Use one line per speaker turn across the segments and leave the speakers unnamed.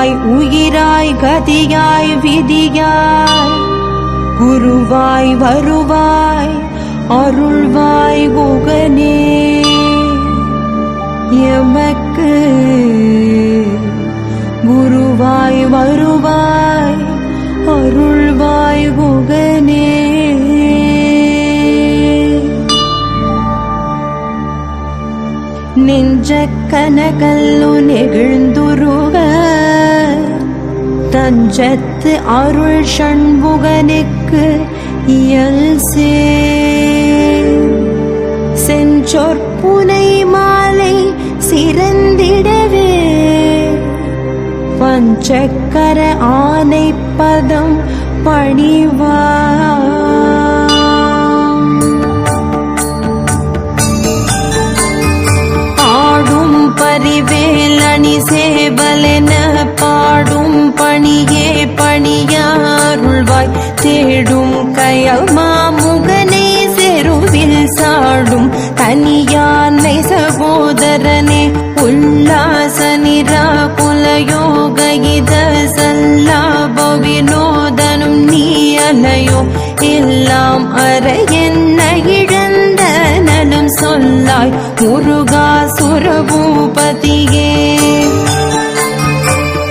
உயிராய் உயிராய் கதியாய் விதியாய் குருவாய் வருவாய் அருள்வாய் குகனே எமக்கு குருவாய் வருவாய் அருள்வாய் குகனே நெஞ்ச கனகல்லு நெகிழ்ந்துருக தஞ்சத்து அருள் ஷண்முகனுக்கு இயல் செஞ்சொற்புனை மாலை சிறந்திடவே பஞ்சக்கர ஆனை பதம் பணிவா பரிவேலணி சேவலென பாடும் பணியே பணியாருள்வாய் தேடும் கயல் மாமுகனை செருவில் சாடும் தனியானை சகோதரனே உல்லாச நிராகுலயோக இத சல்லாப வினோதனும் நீ அலையோ எல்லாம் அற என்ன இழந்த நலம் சொல்லாய் முருகா சுரபூபதியே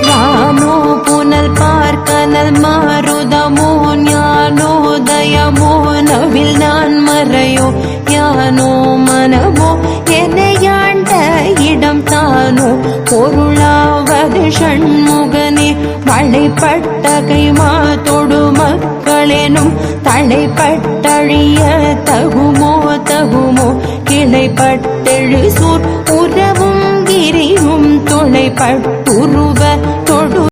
ராமோ புனல் பார்க்கனல் மாருதமோ ஞானோதயமோ நவில் நான் மறையோ யானோ மனமோ என்னையாண்ட இடம் தானோ பொருளாவது ஷண்முகனே வளைப்பட்ட கைமா தொடு மக்களெனும் தலைப்பட்டழிய தகுமோ தகுமோ கிளைப்பட்டெழு சூர் உறவும் கிரியும் துணைப்பட்டுருவ தொடு